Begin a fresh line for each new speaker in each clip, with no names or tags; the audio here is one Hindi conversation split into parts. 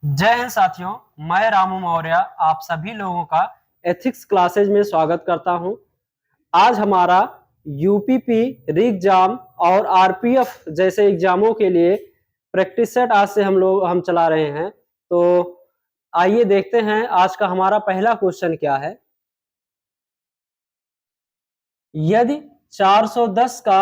जय हिंद साथियों, मैं रामू मौर्य आप सभी लोगों का एथिक्स क्लासेज में स्वागत करता हूं। आज हमारा यूपीपी री एग्जाम और आरपीएफ जैसे एग्जामों के लिए प्रैक्टिस सेट आज से हम चला रहे हैं। तो आइए देखते हैं आज का हमारा पहला क्वेश्चन क्या है। यदि 410 का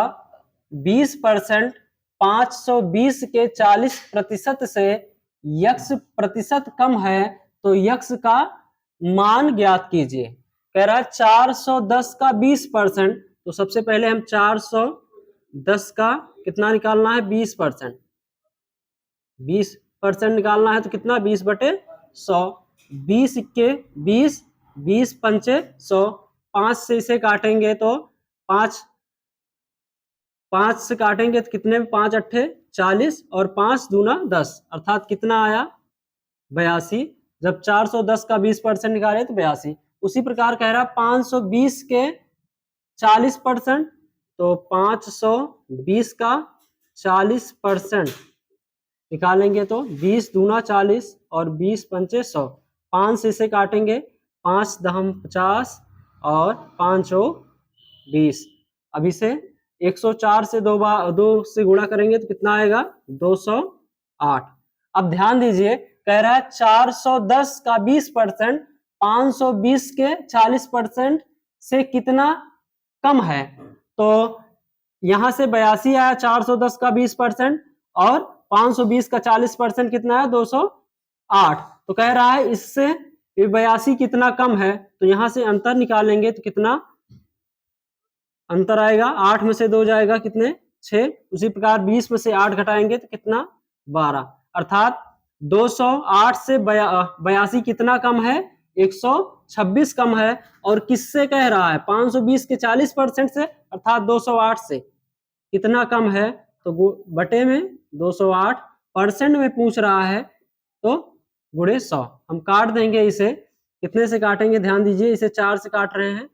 20% 520 के 40% से यक्स प्रतिशत कम है तो यक्स का मान ज्ञात कीजिए। कह रहा है 410 का 20%, तो सबसे पहले हम 410 का कितना निकालना है 20%। 20% निकालना है तो कितना 20/100। 20 के 20, 20 पंचे 100। 5 से इसे काटेंगे तो 5 से काटेंगे तो कितने में 5 अट्ठे 40 और 5 दूना 10, अर्थात कितना आया 82। जब 410 का 20% निकाले तो 82। उसी प्रकार कह रहा है 520 के 40%, तो 520 का 40% निकालेंगे तो 20 दूना 40 और 20 पंचे 100। 5 से इसे काटेंगे 5 दहम 50 और 5 20। अब इसे 104 से दो से गुणा करेंगे तो कितना आएगा 208। अब ध्यान दीजिए, कह रहा है 410 का 20% 520 के 40% से कितना कम है। तो यहां से 82 आया 410 का 20% और 520 का 40% कितना है 208। तो कह रहा है इससे 82 कितना कम है, तो यहां से अंतर निकालेंगे तो कितना अंतर आएगा, 8 में से 2 जाएगा कितने 6। उसी प्रकार 20 में से 8 घटाएंगे तो कितना 12, अर्थात 208 से 82 कितना कम है 126 कम है। और किससे कह रहा है 520 के 40% से, अर्थात 208 से कितना कम है, तो बटे में 208 परसेंट में पूछ रहा है तो गुणे 100। हम काट देंगे इसे, कितने से काटेंगे ध्यान दीजिए, इसे 4 से काट रहे हैं,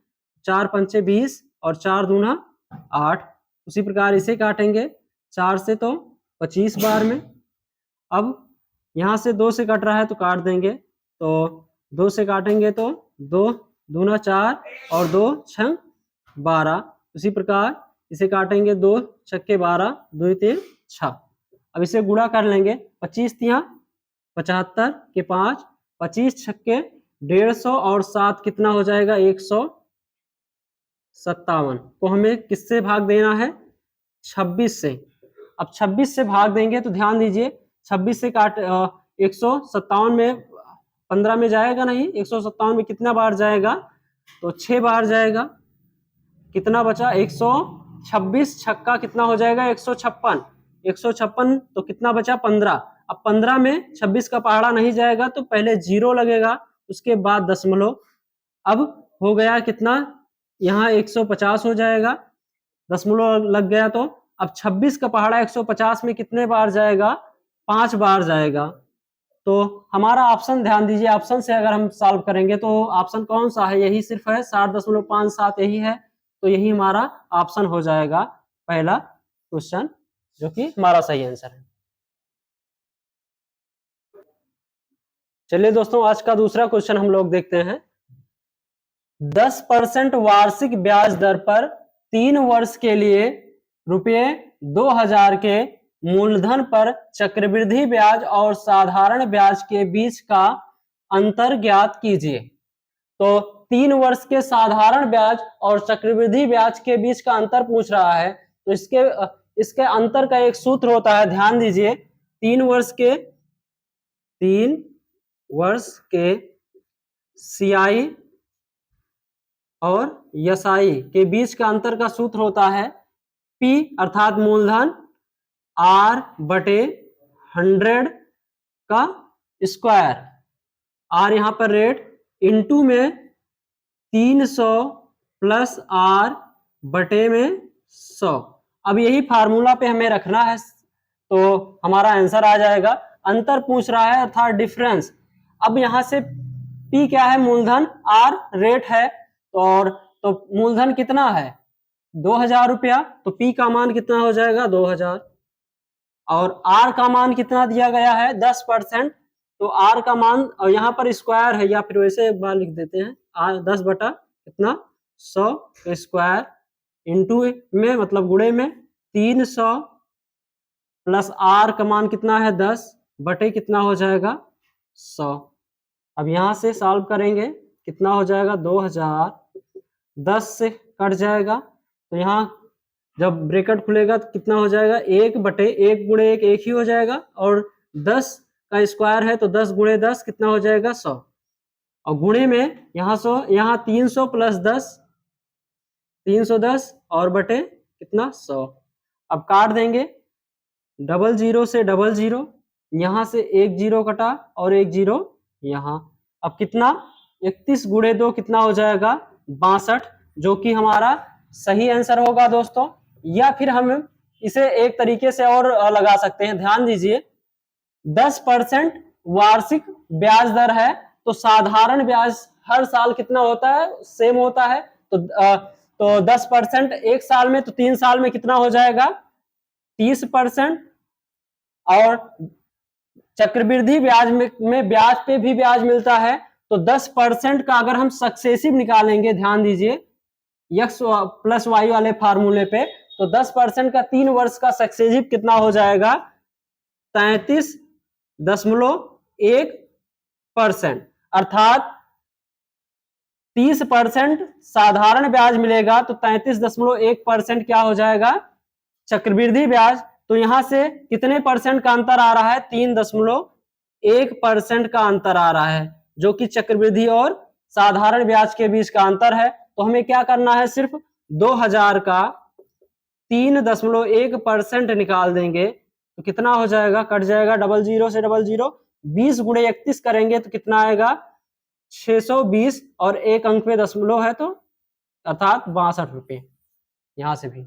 4 पंचे 20 और 4 दूना 8। उसी प्रकार इसे काटेंगे 4 से तो 25 बार में। अब यहां से 2 से कट रहा है तो काट देंगे, तो 2 से काटेंगे तो 2 दूना 4 और 2 छंग 12। उसी प्रकार इसे काटेंगे 2 छक्के 12, 2 3 6। अब इसे गुणा कर लेंगे, 25 तिया 75 के 5, 25 छक्के 150 और 7 कितना हो जाएगा 157 को हमें किससे भाग देना है 26 से। अब 26 से भाग देंगे तो ध्यान दीजिए 26 से काट 157 में 15 में जाएगा नहीं, 157 में कितना बार जाएगा तो 6 बार जाएगा। कितना बचा 126 छक्का कितना हो जाएगा 156। 156 तो कितना बचा 15। अब 15 में 26 का पहाड़ा नहीं जाएगा तो पहले 0 लगेगा, उसके बाद दशमलव। अब हो गया कितना, यहाँ 150 हो जाएगा, दशमलव लग गया। तो अब 26 का पहाड़ा 150 में कितने बार जाएगा 5 बार जाएगा। तो हमारा ऑप्शन ध्यान दीजिए, ऑप्शन से अगर हम सॉल्व करेंगे तो ऑप्शन कौन सा है, यही सिर्फ है 60.57 यही है। तो यही हमारा ऑप्शन हो जाएगा पहला क्वेश्चन, जो कि हमारा सही आंसर है। चलिए दोस्तों, आज का दूसरा क्वेश्चन हम लोग देखते हैं। 10% वार्षिक ब्याज दर पर 3 वर्ष के लिए रुपये 2000 के मूलधन पर चक्रवृद्धि ब्याज और साधारण ब्याज के बीच का अंतर ज्ञात कीजिए। तो 3 वर्ष के साधारण ब्याज और चक्रवृद्धि ब्याज के बीच का अंतर पूछ रहा है। तो इसके अंतर का एक सूत्र होता है, ध्यान दीजिए। 3 वर्ष के सीआई और एसआई के बीच का अंतर का सूत्र होता है P अर्थात मूलधन R/100 का स्क्वायर, R यहां पर रेट, इनटू में 300 प्लस R बटे में 100। अब यही फार्मूला पे हमें रखना है तो हमारा आंसर आ जाएगा। अंतर पूछ रहा है अर्थात डिफरेंस। अब यहां से P क्या है मूलधन, R रेट है, और तो मूलधन कितना है 2000 रुपया, तो P का मान कितना हो जाएगा 2000 और R का मान कितना दिया गया है 10%, तो r का मान, और यहाँ पर स्क्वायर है, या फिर वैसे एक बार लिख देते हैं, 10 बटा कितना 100 का स्क्वायर इंटू में मतलब गुणे में 300 प्लस r का मान कितना है 10 बटे कितना हो जाएगा 100। अब यहाँ से सॉल्व करेंगे, कितना हो जाएगा 2000, 10 से कट जाएगा, तो यहाँ जब ब्रैकेट खुलेगा तो कितना हो जाएगा 1 बटे 1 गुणे 1 1 ही हो जाएगा, और 10 का स्क्वायर है तो 10 गुणे 10 कितना हो जाएगा 100, और गुणे में यहाँ 100, यहाँ 300 प्लस 10 310 और बटे कितना 100। अब काट देंगे, 00 से 00, यहाँ से 1 0 कटा और 1 0 यहाँ। अब कितना 31 गुणे 2 कितना हो जाएगा 62, जो कि हमारा सही आंसर होगा दोस्तों। या फिर हम इसे एक तरीके से और लगा सकते हैं, ध्यान दीजिए 10% वार्षिक ब्याज दर है, तो साधारण ब्याज हर साल कितना होता है सेम होता है, तो 10% एक साल में, तो 3 साल में कितना हो जाएगा 30%, और चक्रवृद्धि ब्याज में ब्याज पे भी ब्याज मिलता है, तो 10% का अगर हम सक्सेसिव निकालेंगे, ध्यान दीजिए x प्लस वाई वाले फार्मूले पे, तो 10% का 3 वर्ष का सक्सेसिव कितना हो जाएगा 33.1%, अर्थात 30% साधारण ब्याज मिलेगा, तो 33.1% क्या हो जाएगा चक्रवृद्धि ब्याज। तो यहां से कितने परसेंट का अंतर आ रहा है 3.1% का अंतर आ रहा है, जो कि चक्रवृद्धि और साधारण ब्याज के बीच का अंतर है। तो हमें क्या करना है, सिर्फ 2000 का 3.1% निकाल देंगे, तो कितना हो जाएगा, कट जाएगा 00 से 00, 20 गुणे 31 करेंगे तो कितना आएगा 620, और एक अंक पे दशमलव है तो अर्थात 62 रुपये। यहां से भी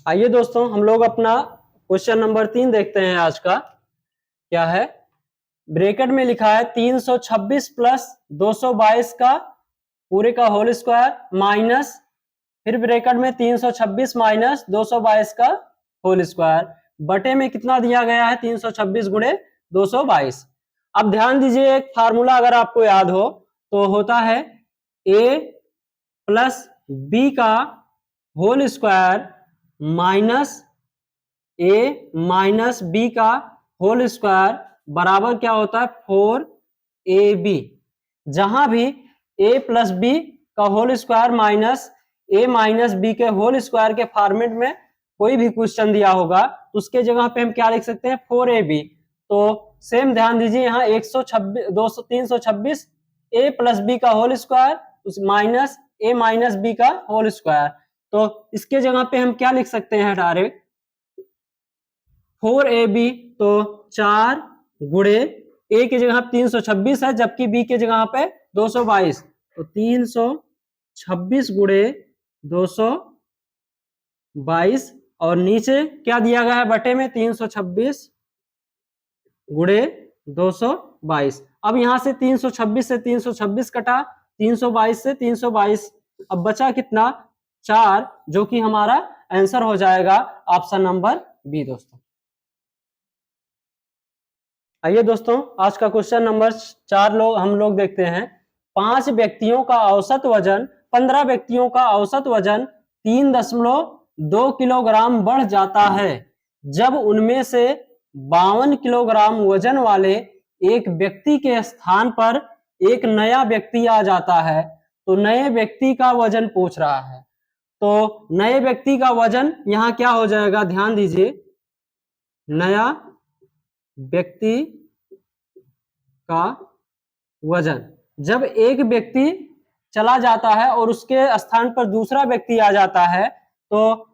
आइए दोस्तों, हम लोग अपना क्वेश्चन नंबर 3 देखते हैं। आज का क्या है, ब्रैकेट में लिखा है 326 प्लस 222 का पूरे का होल स्क्वायर माइनस, फिर ब्रैकेट में 326 माइनस 222 का होल स्क्वायर, बटे में कितना दिया गया है 326 गुणे 222। अब ध्यान दीजिए, एक फार्मूला अगर आपको याद हो तो होता है a प्लस बी का whole square minus a minus B का होल स्क्वायर बराबर क्या होता है 4ab। जहां भी a प्लस बी का whole square minus a minus B के होल स्क्वायर के फॉर्मेट में कोई भी क्वेश्चन दिया होगा तो उसके जगह पे हम क्या लिख सकते हैं 4ab। तो सेम ध्यान दीजिए, यहाँ 326 a प्लस बी का होल स्क्वायर उस माइनस a माइनस बी का होल स्क्वायर, तो इसके जगह पे हम क्या लिख सकते हैं डायरेक्ट 4ab। तो 4 गुणे a की जगह 326 है, जबकि b की जगह पे 222, तो 326 गुणे 222, और नीचे क्या दिया गया है बटे में 326 गुणे 222। अब यहां से 326 से 326 कटा, 322 से 322, अब बचा कितना 4, जो कि हमारा आंसर हो जाएगा ऑप्शन नंबर बी दोस्तों। आइए दोस्तों, आज का क्वेश्चन नंबर 4 हम लोग देखते हैं। 5 व्यक्तियों का औसत वजन 15 व्यक्तियों का औसत वजन 3.2 किलोग्राम बढ़ जाता है जब उनमें से 52 किलोग्राम वजन वाले एक व्यक्ति के स्थान पर एक नया व्यक्ति आ जाता है। तो नए व्यक्ति का वजन पूछ रहा है, तो नए व्यक्ति का वजन यहाँ क्या हो जाएगा, ध्यान दीजिए, नया व्यक्ति का वजन, जब एक व्यक्ति चला जाता है और उसके स्थान पर दूसरा व्यक्ति आ जाता है, तो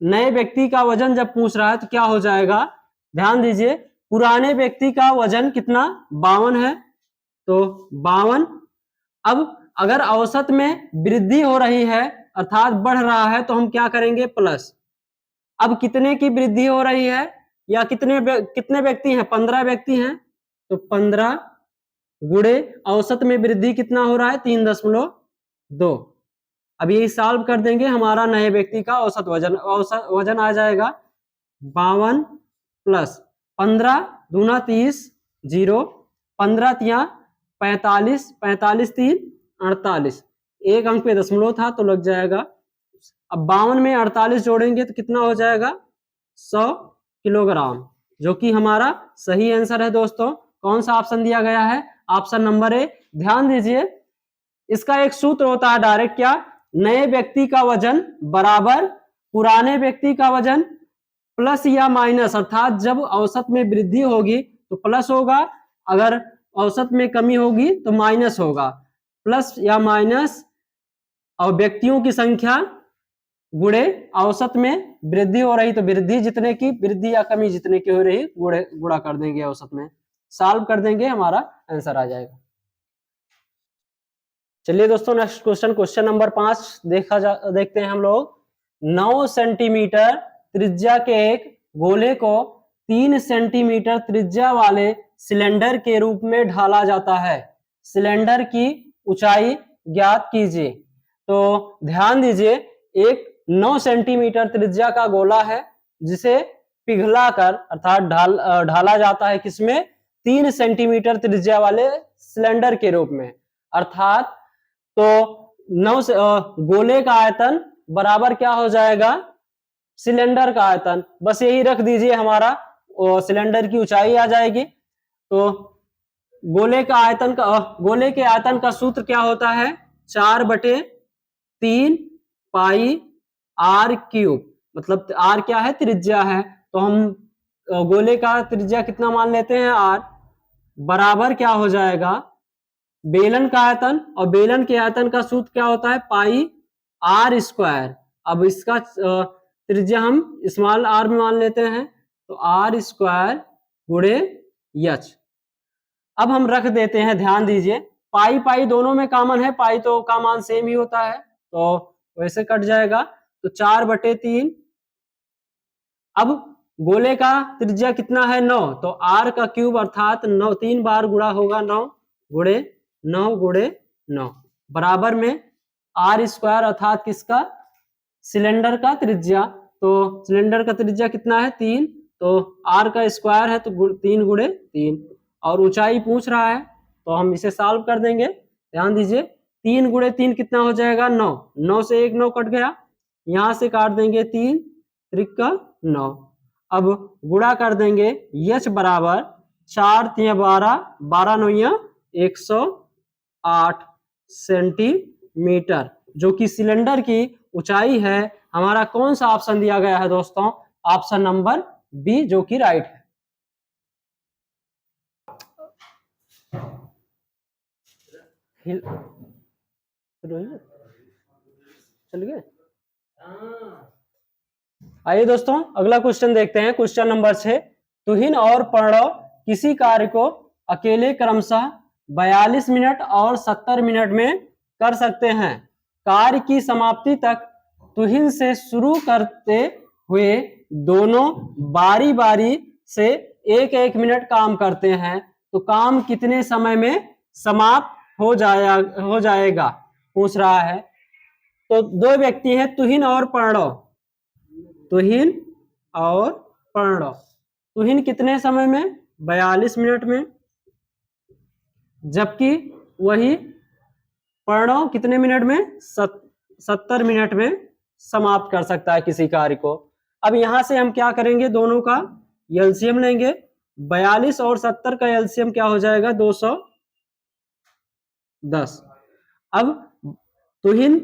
नए व्यक्ति का वजन जब पूछ रहा है तो क्या हो जाएगा, ध्यान दीजिए, पुराने व्यक्ति का वजन कितना 52 है, तो 52। अब अगर औसत में वृद्धि हो रही है अर्थात बढ़ रहा है, तो हम क्या करेंगे प्लस। अब कितने की वृद्धि हो रही है, या कितने व्यक्ति हैं 15 व्यक्ति हैं, तो 15 गुणे औसत में वृद्धि कितना हो रहा है 3.2। अब ये सॉल्व कर देंगे, हमारा नए व्यक्ति का औसत वजन आ जाएगा 52 प्लस 15 दूना 30 0 15 तिया 45 45 3 48 एक अंक पे दशमलव था तो लग जाएगा। अब 52 में 48 जोड़ेंगे तो कितना हो जाएगा 100 किलोग्राम, जो कि हमारा सही आंसर है दोस्तों। कौन सा ऑप्शन दिया गया है? Option number A. ध्यान दीजिए, इसका एक सूत्र होता है डायरेक्ट, क्या? नए व्यक्ति का वजन बराबर पुराने व्यक्ति का वजन प्लस या माइनस, अर्थात जब औसत में वृद्धि होगी तो प्लस होगा, अगर औसत में कमी होगी तो माइनस होगा। प्लस या माइनस और व्यक्तियों की संख्या गुणे औसत में वृद्धि हो रही तो वृद्धि जितने की, वृद्धि या कमी जितने की हो रही गुणा कर देंगे औसत में, सॉल्व कर देंगे, हमारा आंसर आ जाएगा। चलिए दोस्तों नेक्स्ट क्वेश्चन, क्वेश्चन नंबर 5 देखते हैं हम लोग। 9 सेंटीमीटर त्रिज्या के एक गोले को 3 सेंटीमीटर त्रिज्या वाले सिलेंडर के रूप में ढाला जाता है। सिलेंडर की ऊंचाई ज्ञात कीजिए। तो ध्यान दीजिए, एक 9 सेंटीमीटर त्रिज्या का गोला है जिसे पिघलाकर अर्थात ढाला जाता है किसमें? 3 सेंटीमीटर त्रिज्या वाले सिलेंडर के रूप में। अर्थात तो 9 से गोले का आयतन बराबर क्या हो जाएगा? सिलेंडर का आयतन। बस यही रख दीजिए, हमारा सिलेंडर की ऊंचाई आ जाएगी। तो गोले के आयतन का सूत्र क्या होता है? 4/3 पाई आर क्यूब, मतलब आर क्या है? त्रिज्या है। तो हम गोले का त्रिज्या कितना मान लेते हैं? आर बराबर क्या हो जाएगा? बेलन का आयतन, और बेलन के आयतन का सूत्र क्या होता है? पाई आर स्क्वायर। अब इसका त्रिज्या हम स्मॉल आर में मान लेते हैं, तो आर स्क्वायर गुणे एच। अब हम रख देते हैं, ध्यान दीजिए, पाई पाई दोनों में कॉमन है, पाई तो का मान सेम ही होता है, तो वैसे कट जाएगा। तो 4/3। अब गोले का त्रिज्या कितना है? 9, तो आर का क्यूब अर्थात 9 3 बार गुणा होगा, 9 गुणे 9 गुणे 9 बराबर में आर स्क्वायर अर्थात किसका? सिलेंडर का त्रिज्या। तो सिलेंडर का त्रिज्या कितना है? 3, तो आर का स्क्वायर है तो 3 गुणे 3, और ऊंचाई पूछ रहा है तो हम इसे सॉल्व कर देंगे। ध्यान दीजिए, 3 गुणे 3 कितना हो जाएगा? 9। 9 से एक 9 कट गया, यहां से काट देंगे 3 त्रिका 9। अब गुणा कर देंगे, एच बराबर 4 3 12 12 9 108 सेंटीमीटर, जो कि सिलेंडर की ऊंचाई है। हमारा कौन सा ऑप्शन दिया गया है दोस्तों? ऑप्शन नंबर बी, जो कि राइट है। चल गए। आइए दोस्तों अगला क्वेश्चन देखते हैं, क्वेश्चन नंबर 6। तुहिन और प्रणव किसी कार्य को अकेले क्रमशः 42 मिनट और 70 मिनट में कर सकते हैं। कार्य की समाप्ति तक तुहिन से शुरू करते हुए दोनों बारी बारी से 1-1 मिनट काम करते हैं, तो काम कितने समय में समाप्त हो जाएगा पूछ रहा है। तो दो व्यक्ति हैं, तुहिन और प्रणव। तुहिन और प्रणव, तुहिन कितने समय में? 42 मिनट में, जबकि वही प्रणव कितने मिनट में? 70 मिनट में समाप्त कर सकता है किसी कार्य को। अब यहां से हम क्या करेंगे? दोनों का एलसीएम लेंगे। 42 और 70 का एलसीएम क्या हो जाएगा? 210। अब तुहिन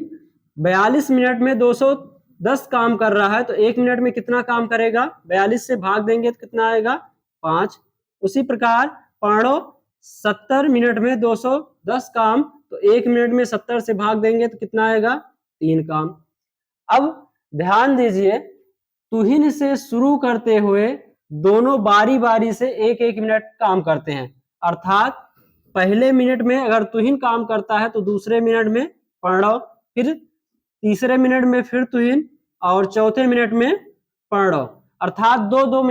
42 मिनट में 210 काम कर रहा है, तो 1 मिनट में कितना काम करेगा? 42 से भाग देंगे तो कितना आएगा? 5। उसी प्रकार प्रणव 70 मिनट में 210 काम, तो 1 मिनट में 70 से भाग देंगे तो कितना आएगा? 3 काम। अब ध्यान दीजिए, तुहिन से शुरू करते हुए दोनों बारी बारी से 1-1 मिनट काम करते हैं, अर्थात पहले मिनट में अगर तुहिन काम करता है तो दूसरे मिनट में प्रणव, फिर तीसरे मिनट में फिर तुहिन, और चौथे मिनट में प्रणव, अर्थात 2-2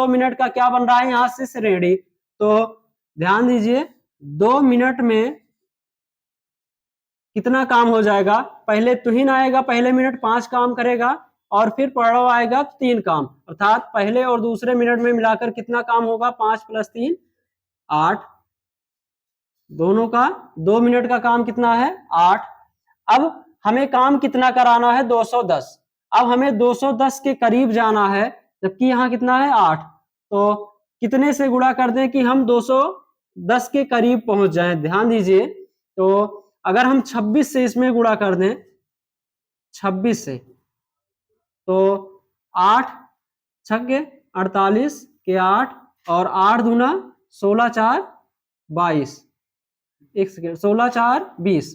मिनट का क्या बन रहा है यहां से? श्रेणी। तो ध्यान दीजिए, 2 मिनट में कितना काम हो जाएगा? पहले तुहिन आएगा, पहले मिनट 5 काम करेगा, और फिर पढ़ो आएगा तो 3 काम, अर्थात पहले और दूसरे मिनट में मिलाकर कितना काम होगा, 5 + 3 8, दोनों का 2 मिनट का काम कितना है 8। अब हमें काम कितना कराना है 210, अब हमें 210 के करीब जाना है, जबकि यहाँ कितना है 8, तो कितने से गुणा कर दें कि हम 210 के करीब पहुंच जाएं। ध्यान दीजिए, तो अगर हम 26 से इसमें गुणा कर दें, 26 से, तो 8 छक्के 48 के 8 और 8 दूना 16 4 22, एक सेकेंड, 16 4 20,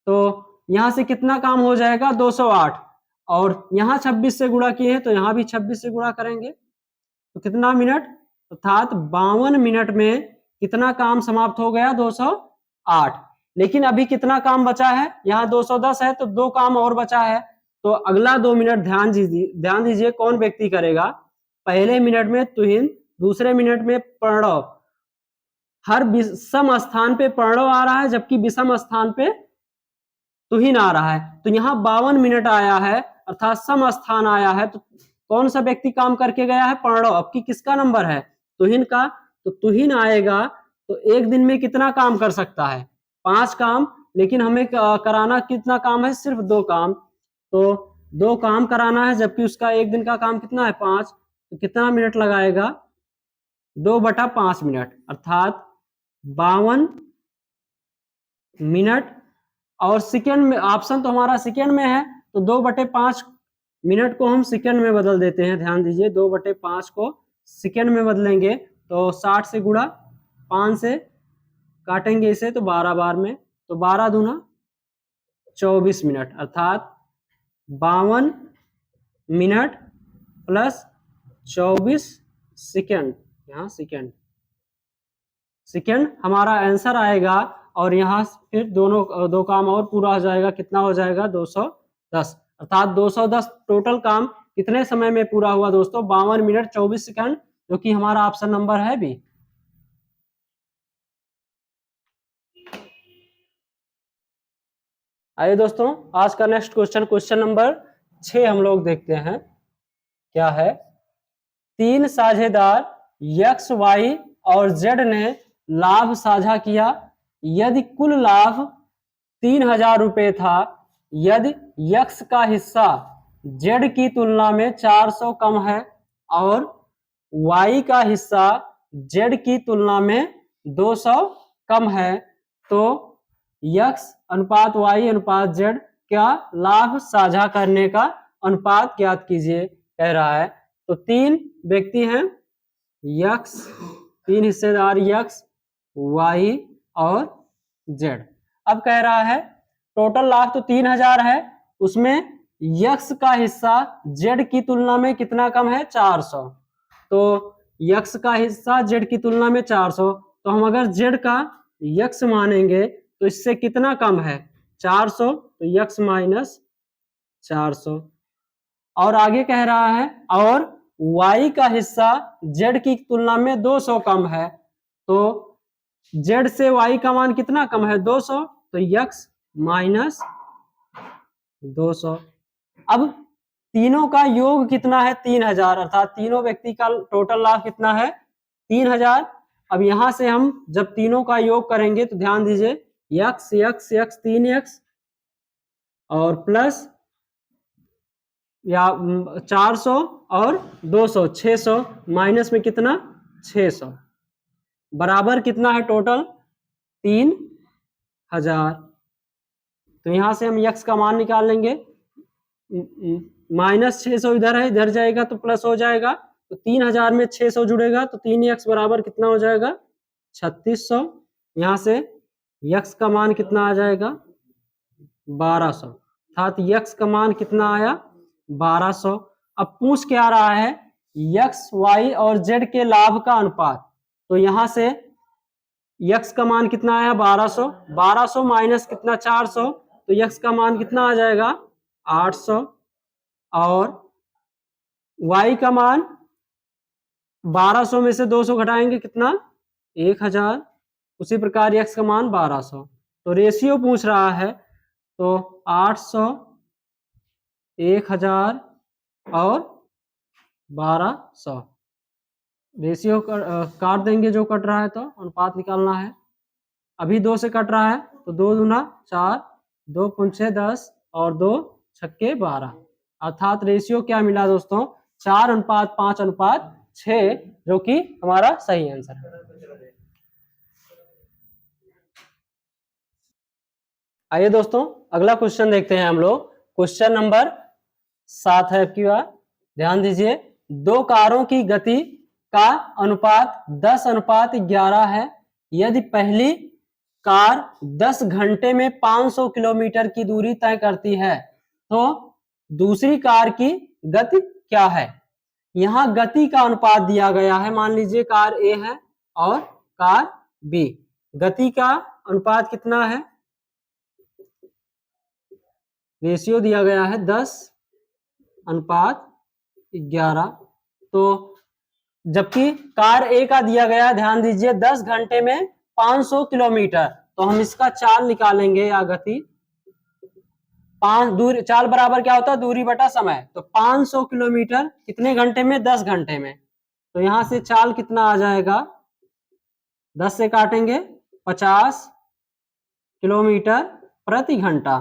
तो यहां से कितना काम हो जाएगा 208, और यहाँ 26 से गुणा किए हैं तो यहाँ भी 26 से गुणा करेंगे, तो कितना मिनट, अर्थात 52 मिनट में कितना काम समाप्त हो गया 208। लेकिन अभी कितना काम बचा है, यहाँ 210 है तो 2 काम और बचा है, तो अगला 2 मिनट ध्यान दीजिए कौन व्यक्ति करेगा। पहले मिनट में तुहिन, दूसरे मिनट में प्रणव, हर विषम स्थान पे प्रणव आ रहा है जबकि विषम स्थान पे तुहिन आ रहा है, तो यहाँ 52 मिनट आया है अर्थात सम स्थान आया है, तो कौन सा व्यक्ति काम करके गया है, प्रणव। अब की किसका नंबर है, तुहिन का, तो तुहिन आएगा तो एक दिन में कितना काम कर सकता है 5 काम, लेकिन हमें कराना कितना काम है, सिर्फ 2 काम, तो 2 काम कराना है जबकि उसका एक दिन का काम कितना है 5, तो कितना मिनट लगाएगा 2/5 मिनट, अर्थात 52 मिनट। और सेकेंड में ऑप्शन तो हमारा सेकेंड में है, तो 2/5 मिनट को हम सेकेंड में बदल देते हैं। ध्यान दीजिए 2/5 को सेकेंड में बदलेंगे तो 60 से गुणा 5 से काटेंगे इसे तो 12 बार में, तो 12 दूना 24 मिनट, अर्थात 52 मिनट प्लस 24 सेकेंड, यहाँ सेकेंड हमारा आंसर आएगा, और यहाँ फिर दोनों 2 काम और पूरा हो जाएगा, कितना हो जाएगा 210, अर्थात 210 टोटल काम कितने समय में पूरा हुआ दोस्तों, 52 मिनट 24 सेकंड, जो कि हमारा ऑप्शन नंबर है बी। आइए दोस्तों आज का नेक्स्ट क्वेश्चन नंबर 6 हम लोग देखते हैं क्या है। 3 साझेदार यक्स, वाई और जेड ने लाभ साझा किया, यदि कुल लाभ 3000 रुपये था, यदि यक्स का हिस्सा जेड की तुलना में 400 कम है और वाई का हिस्सा जेड की तुलना में 200 कम है, तो यक्स अनुपात वाई अनुपात जेड क्या लाभ साझा करने का अनुपात ज्ञात कीजिए कह रहा है। तो 3 व्यक्ति हैं, यक्स, 3 हिस्सेदार यक्स, वाई और जेड। अब कह रहा है टोटल लाभ तो 3000 है, उसमें यक्स का हिस्सा जेड की तुलना में कितना कम है 400, तो यक्स का हिस्सा जेड की तुलना में 400, तो हम अगर जेड का यक्स मानेंगे तो इससे कितना कम है 400, तो यक्स माइनस 400। और आगे कह रहा है और वाई का हिस्सा जेड की तुलना में 200 कम है, तो जेड से वाई का मान कितना कम है 200, तो यक्स माइनस 200। अब तीनों का योग कितना है 3000, अर्थात तीनों व्यक्ति का टोटल लाभ कितना है 3000। अब यहां से हम जब तीनों का योग करेंगे तो ध्यान दीजिए यक्स यक्स यक्स 3x और प्लस या 400 और 200 600 माइनस में कितना 600 बराबर कितना है टोटल 3000। तो यहां से हम यक्स का मान निकाल लेंगे, माइनस 600 इधर है, इधर जाएगा तो प्लस हो जाएगा, तो 3000 में 600 जुड़ेगा तो 3x बराबर कितना हो जाएगा 3600। यहां से यक्स का मान कितना आ जाएगा 1200, अर्थात यक्स का मान कितना आया 1200। अब पूछ क्या रहा है यक्स वाई और जेड के लाभ का अनुपात, तो यहां से यक्स का मान कितना आया 1200, 1200 माइनस कितना 400, तो यक्स का मान कितना आ जाएगा 800, और वाई का मान 1200 में से 200 घटाएंगे कितना 1000, उसी प्रकार यक्स का मान 1200। तो रेशियो पूछ रहा है, तो 800 1000 और 1200। रेशियो काट देंगे जो कट रहा है, तो अनुपात निकालना है। अभी 2 से कट रहा है तो 2 दूना 4, 2 पंचे 10 और 2 छक्के 12, अर्थात रेशियो क्या मिला दोस्तों, 4:5:6, जो कि हमारा सही आंसर है। आइए दोस्तों अगला क्वेश्चन देखते हैं हम लोग। क्वेश्चन नंबर 7 है आपकी बार, ध्यान दीजिए। 2 कारों की गति का अनुपात 10:11 है। यदि पहली कार 10 घंटे में 500 किलोमीटर की दूरी तय करती है तो दूसरी कार की गति क्या है। यहां गति का अनुपात दिया गया है, मान लीजिए कार ए है और कार बी। गति का अनुपात कितना है, रेशियो दिया गया है 10:11। तो जबकि कार ए का दिया गया, ध्यान दीजिए 10 घंटे में 500 किलोमीटर, तो हम इसका चाल निकालेंगे या गति। दूरी, चाल बराबर क्या होता है, दूरी बटा समय। तो 500 किलोमीटर कितने घंटे में, 10 घंटे में। तो यहां से चाल कितना आ जाएगा, 10 से काटेंगे 50 किलोमीटर प्रति घंटा,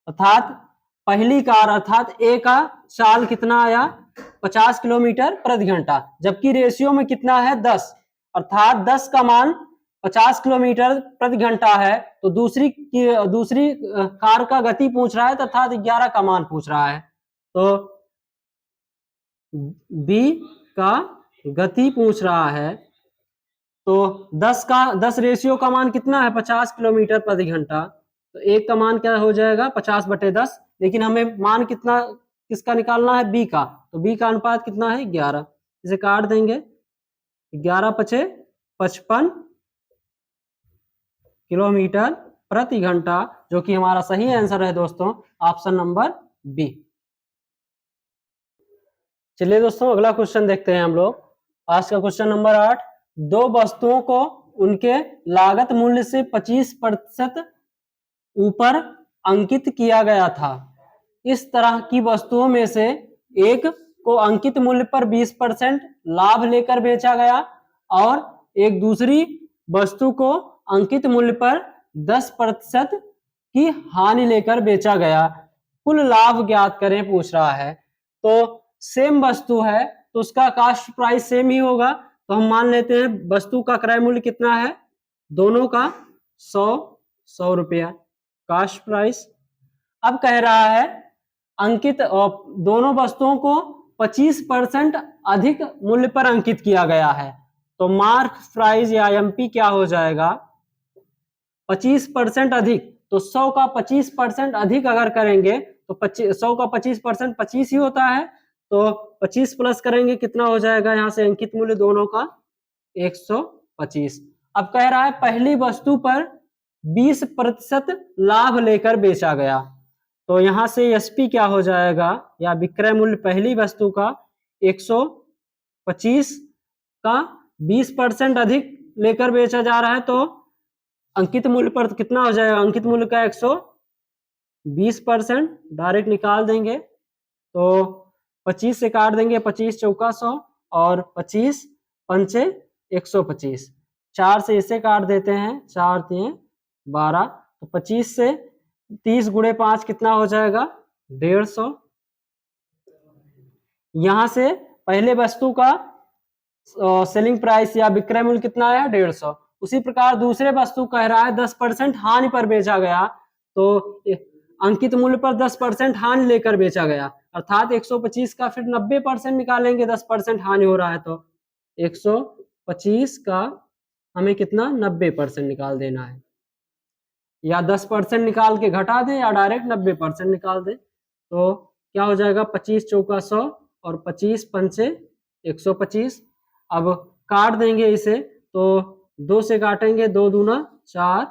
अर्थात पहली कार अर्थात ए का चाल कितना आया, 50 किलोमीटर प्रति घंटा। जबकि रेशियो में कितना है, 10, अर्थात 10 का मान 50 किलोमीटर प्रति घंटा है, तो दूसरी कार का गति पूछ रहा है, अर्थात 11 का मान पूछ रहा है। तो बी का गति पूछ रहा है, तो 10 रेशियो का मान कितना है, 50 किलोमीटर प्रति घंटा। तो एक का मान क्या हो जाएगा, 50/10। लेकिन हमें मान कितना किसका निकालना है, बी का। तो बी का अनुपात कितना है, 11। इसे काट देंगे, 11×5=55 किलोमीटर प्रति घंटा, जो कि हमारा सही आंसर है दोस्तों, ऑप्शन नंबर बी। चलिए दोस्तों अगला क्वेश्चन देखते हैं हम लोग। आज का क्वेश्चन नंबर 8। 2 वस्तुओं को उनके लागत मूल्य से 25% ऊपर अंकित किया गया था। इस तरह की वस्तुओं में से एक को अंकित मूल्य पर 20% लाभ लेकर बेचा गया और एक दूसरी वस्तु को अंकित मूल्य पर 10% की हानि लेकर बेचा गया। कुल लाभ ज्ञात करें पूछ रहा है। तो सेम वस्तु है तो उसका कास्ट प्राइस सेम ही होगा। तो हम मान लेते हैं वस्तु का क्रय मूल्य कितना है, दोनों का 100 रुपया कास्ट प्राइस। अब कह रहा है अंकित दोनों वस्तुओं को 25% अधिक मूल्य पर अंकित किया गया है। तो मार्क प्राइस या एमपी क्या हो जाएगा, 25% अधिक। तो 100 का 25% अधिक अगर करेंगे तो 100 का 25% 25 ही होता है। तो 25 प्लस करेंगे कितना हो जाएगा, यहां से अंकित मूल्य दोनों का 125। अब कह रहा है पहली वस्तु पर 20% लाभ लेकर बेचा गया। तो यहां से एसपी क्या हो जाएगा, या विक्रय मूल्य पहली वस्तु का 125 का 20% अधिक लेकर बेचा जा रहा है, तो अंकित मूल्य पर कितना हो जाएगा, अंकित मूल्य का 120% डायरेक्ट निकाल देंगे। तो 25 से काट देंगे, 25 चौका 100 और 25 पंचे 125। 4 से इसे काट देते हैं, 4 3 12। तो 25 से 30 गुणे 5 कितना हो जाएगा, 150। यहां से पहले वस्तु का सेलिंग प्राइस या विक्रय मूल्य कितना आया, 150। उसी प्रकार दूसरे वस्तु कह रहा है 10% हानि पर बेचा गया। तो अंकित मूल्य पर 10% हानि लेकर बेचा गया, अर्थात 125 का फिर 90% निकालेंगे, 10% हानि हो रहा है तो 125 का हमें कितना 90% निकाल देना है, या 10% निकाल के घटा दें या डायरेक्ट 90% निकाल दें। तो क्या हो जाएगा, 25 चौका 100 और 25 पंचे 125। अब काट देंगे इसे, तो 2 से काटेंगे, 2 दूना 4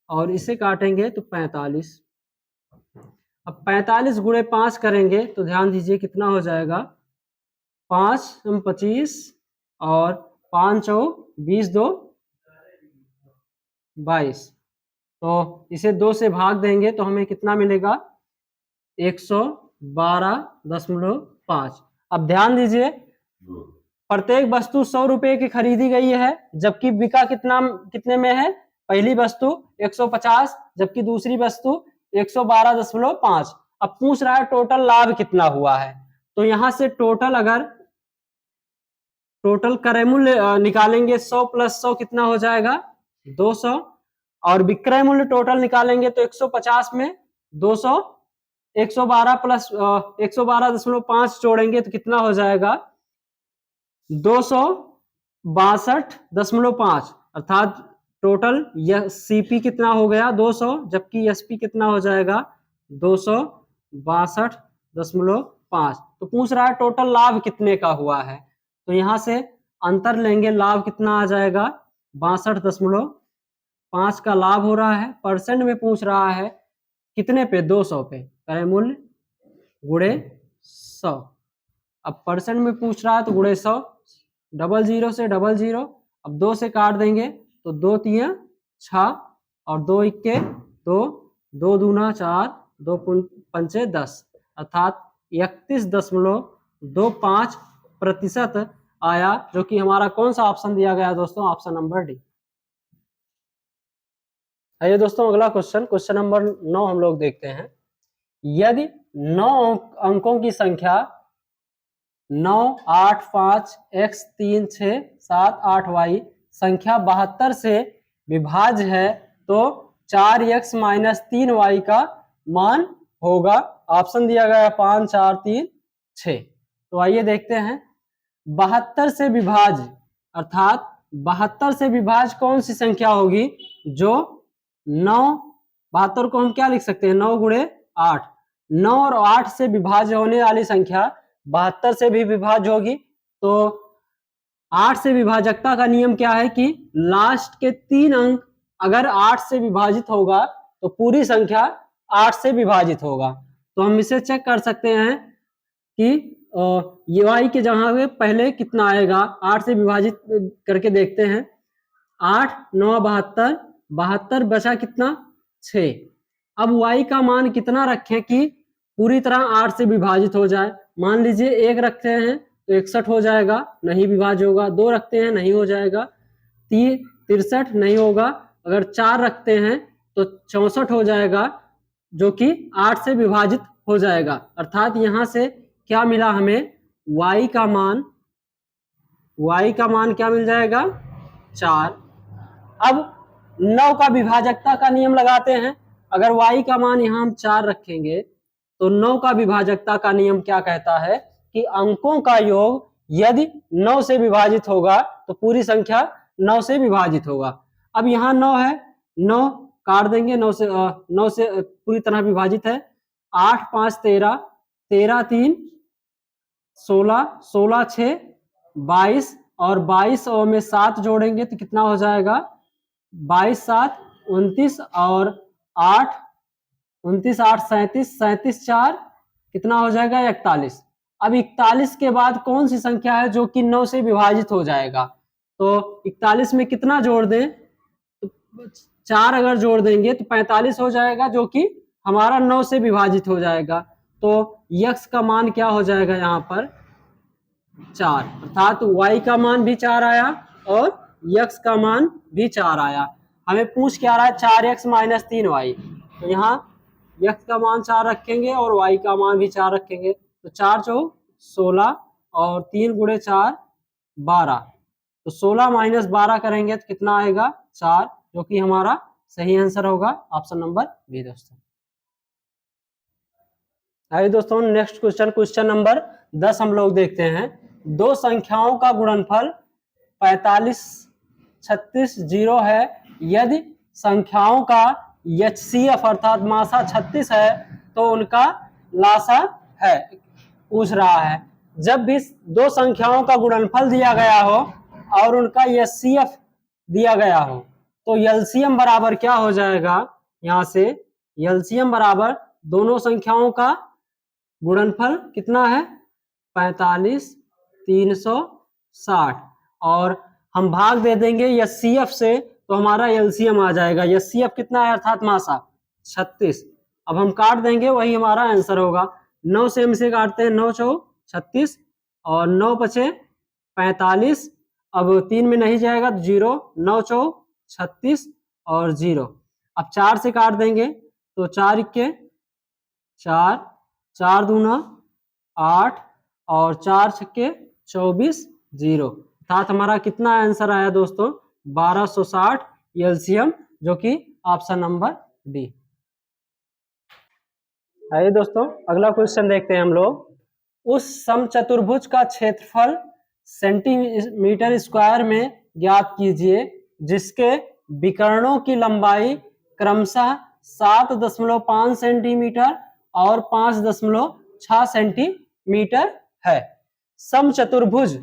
और इसे काटेंगे तो 45। अब 45 गुणे 5 करेंगे तो ध्यान दीजिए कितना हो जाएगा, 5 25 और 5 20 2 22। तो इसे 2 से भाग देंगे तो हमें कितना मिलेगा, 112.5 5। अब ध्यान दीजिए, प्रत्येक वस्तु 100 रुपए की खरीदी गई है, जबकि बिका कितने में है? पहली वस्तु 150, जबकि दूसरी वस्तु 112.5। अब पूछ रहा है टोटल लाभ कितना हुआ है। तो यहां से टोटल अगर टोटल क्रय मूल्य निकालेंगे 100 प्लस 100 कितना हो जाएगा? 200। और विक्रय मूल्य टोटल निकालेंगे तो 150 में 200 112 प्लस 112.5 जोड़ेंगे तो कितना हो जाएगा? 262.5, अर्थात टोटल सीपी कितना हो गया? 200, जबकि एसपी कितना हो जाएगा? 262.5। तो पूछ रहा है टोटल लाभ कितने का हुआ है। तो यहां से अंतर लेंगे, लाभ कितना आ जाएगा? 62.5 का लाभ हो रहा है। परसेंट में पूछ रहा है कितने पे? 200 पे। क्रय मूल्य गुणे 100। अब परसेंट में पूछ रहा है तो गुणे 100, 00 से 00। अब 2 से काट देंगे तो 2 तिया 6 और 2 इक्के 2, 2 दूना 4, 2 पंचे 10, अर्थात 31.25% आया, जो कि हमारा कौन सा ऑप्शन दिया गया दोस्तों? Option number D. आइए दोस्तों अगला क्वेश्चन नंबर 9 हम लोग देखते हैं। यदि 9 अंकों की संख्या 9, 8, 5, x 3, 6, 7, 8 y संख्या 72 से विभाज्य है तो 4x माइनस 3y का मान होगा। ऑप्शन दिया गया 5, 4, 3, 6। तो आइए देखते हैं। 72 से विभाज्य अर्थात 72 से विभाज्य कौन सी संख्या होगी? जो 9, 72 को हम क्या लिख सकते हैं? 9 गुणे 8। 9 और 8 से विभाज्य होने वाली संख्या 72 से भी विभाज्य होगी। तो 8 से विभाजकता का नियम क्या है कि लास्ट के 3 अंक अगर 8 से विभाजित होगा तो पूरी संख्या 8 से विभाजित होगा। तो हम इसे चेक कर सकते हैं कि ये y के जगह पे पहले कितना आएगा, 8 से विभाजित करके देखते हैं। 8, 9, 72, 72 बचा कितना? 6। अब y का मान कितना रखें कि पूरी तरह 8 से विभाजित हो जाए? मान लीजिए 1 रखते हैं तो 61 हो जाएगा, नहीं विभाज्य होगा। 2 रखते हैं, नहीं हो जाएगा। 63 नहीं होगा। अगर 4 रखते हैं तो 64 हो जाएगा, जो कि 8 से विभाजित हो जाएगा। अर्थात यहां से क्या मिला हमें? y का मान क्या मिल जाएगा? 4। अब 9 का विभाजकता का नियम लगाते हैं। अगर y का मान यहां हम 4 रखेंगे तो 9 का विभाजकता का नियम क्या कहता है कि अंकों का योग यदि 9 से विभाजित होगा तो पूरी संख्या 9 से विभाजित होगा। अब यहाँ 9 है, 9 काट देंगे, 9 से पूरी तरह विभाजित है। 8, 5, 13, 13, 3, 16, 16, 6, 22 और 22 और में 7 जोड़ेंगे तो कितना हो जाएगा? 22, 7, 29 और 8, 29, 8, 37, 37, 4 कितना हो जाएगा? 41। अब 41 के बाद कौन सी संख्या है जो कि 9 से विभाजित हो जाएगा? तो 41 में कितना जोड़ दें? तो 4 अगर जोड़ देंगे तो 45 हो जाएगा, जो कि हमारा 9 से विभाजित हो जाएगा। तो x का मान क्या हो जाएगा यहाँ पर? 4, अर्थात y का मान भी 4 आया और x का मान भी 4 आया। हमें पूछ क्या रहा है? 4x minus 3y। तो यहाँ x का मान 4 रखेंगे और y का मान भी 4 रखेंगे। तो 4 चौक 16 और 3 गुणे 4 12। तो 16 माइनस 12 करेंगे तो कितना आएगा? 4, जो कि हमारा सही आंसर होगा ऑप्शन नंबर बी दोस्तों। आइए दोस्तों नेक्स्ट क्वेश्चन नंबर 10 हम लोग देखते हैं। दो संख्याओं का गुणनफल 45, 36, 0 है। यदि संख्याओं का HCF अर्थात मासा 36 है तो उनका लासा है। पूछ रहा है जब भी दो संख्याओं का गुणनफल दिया गया हो और उनका HCF दिया गया हो तो एलसीएम बराबर क्या हो जाएगा? यहां से एलसीएम बराबर दोनों संख्याओं का गुणनफल कितना है? 45, 360 और हम भाग दे देंगे HCF से तो हमारा एलसीएम आ जाएगा। HCF कितना है अर्थात मासा 36। अब हम काट देंगे, वही हमारा आंसर होगा। 9 से हम से काटते हैं, 9 चौक 36 और 9 बचे 45। अब 3 में नहीं जाएगा तो 0, 9 चौक 36 और 0। अब 4 से काट देंगे तो 4 इक्के 4, 4 दूना 8 और 4 छक्के 24, 0। अर्थात हमारा कितना आंसर आया दोस्तों? 1260 एलसीएम, जो कि ऑप्शन नंबर डी। आइए दोस्तों अगला क्वेश्चन देखते हैं हम लोग। उस समचतुर्भुज का क्षेत्रफल सेंटीमीटर स्क्वायर में ज्ञात कीजिए जिसके विकर्णों की लंबाई क्रमशः 7.5 सेंटीमीटर और 5.6 सेंटीमीटर है। समचतुर्भुज,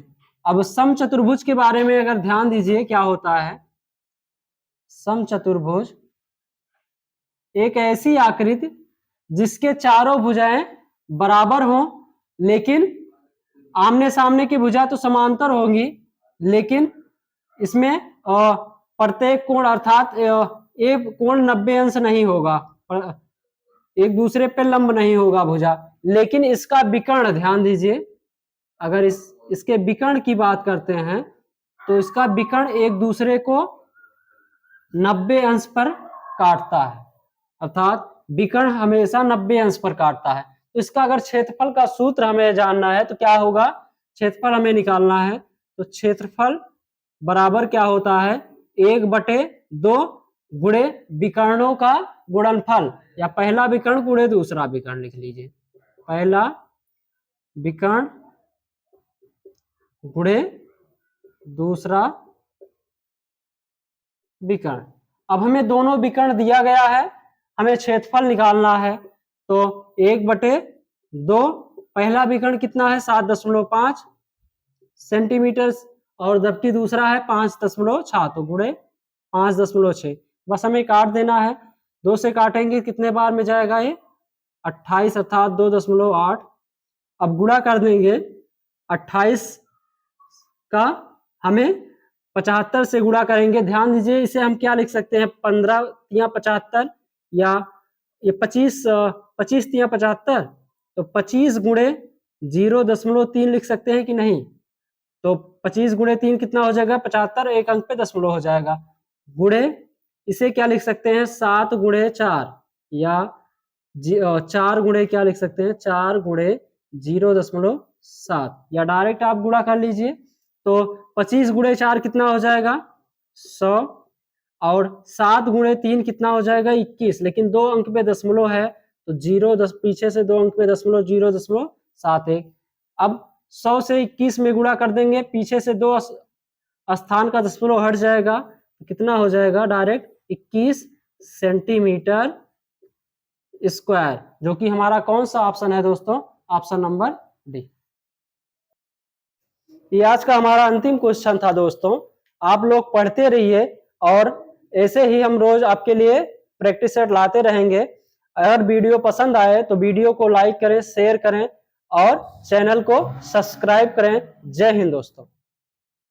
अब समचतुर्भुज के बारे में अगर ध्यान दीजिए क्या होता है। समचतुर्भुज एक ऐसी आकृति जिसके चारों भुजाएं बराबर हों, लेकिन आमने सामने की भुजा तो समांतर होंगी, लेकिन इसमें प्रत्येक कोण अर्थात एक कोण 90 अंश नहीं होगा, एक दूसरे पे लंब नहीं होगा भुजा, लेकिन इसका विकर्ण ध्यान दीजिए। अगर इसके विकर्ण की बात करते हैं तो इसका विकर्ण एक दूसरे को 90 अंश पर काटता है, अर्थात विकर्ण हमेशा 90 अंश पर काटता है। तो इसका अगर क्षेत्रफल का सूत्र हमें जानना है तो क्या होगा? क्षेत्रफल हमें निकालना है तो क्षेत्रफल बराबर क्या होता है? 1/2 गुणे विकर्णों का गुणनफल, या पहला विकर्ण गुणे दूसरा विकर्ण लिख लीजिए। पहला विकर्ण गुणे दूसरा विकर्ण। अब हमें दोनों विकर्ण दिया गया है, हमें क्षेत्रफल निकालना है तो 1/2, पहला विकर्ण कितना है? 7.5 सेंटीमीटर और जबकि दूसरा है 5.6, तो गुणे 5.6। बस हमें काट देना है, 2 से काटेंगे कितने बार में जाएगा ये? 28, अर्थात 2.8। अब गुणा कर देंगे 28 का, हमें 75 से गुणा करेंगे। ध्यान दीजिए इसे हम क्या लिख सकते हैं? 15 या 75, या ये 25 या 75, तो 25 गुणे 0.3 लिख सकते हैं कि नहीं? तो 25 गुणे 3 कितना हो जाएगा? 75, एक अंक पे दशमलव हो जाएगा। गुणे इसे क्या लिख सकते हैं? 7 गुणे 4, या 4 गुणे क्या लिख सकते हैं? 4 गुणे 0.7, या डायरेक्ट आप गुणा कर लीजिए। तो 25 गुणे 4 कितना हो जाएगा? 100, और 7 गुणे 3 कितना हो जाएगा? 21, लेकिन 2 अंक पे दशमलव है तो 0 पीछे से 2 अंक पे दशमलव 0.71। अब 100 से 21 में गुणा कर देंगे, पीछे से 2 स्थान का दशमलव हट जाएगा तो कितना हो जाएगा? डायरेक्ट 21 सेंटीमीटर स्क्वायर, जो कि हमारा कौन सा ऑप्शन है दोस्तों? Option number D. ये आज का हमारा अंतिम क्वेश्चन था दोस्तों। आप लोग पढ़ते रहिए और ऐसे ही हम रोज आपके लिए प्रैक्टिस सेट लाते रहेंगे। अगर वीडियो पसंद आए तो वीडियो को लाइक करें, शेयर करें और चैनल को सब्सक्राइब करें। जय हिंद दोस्तों।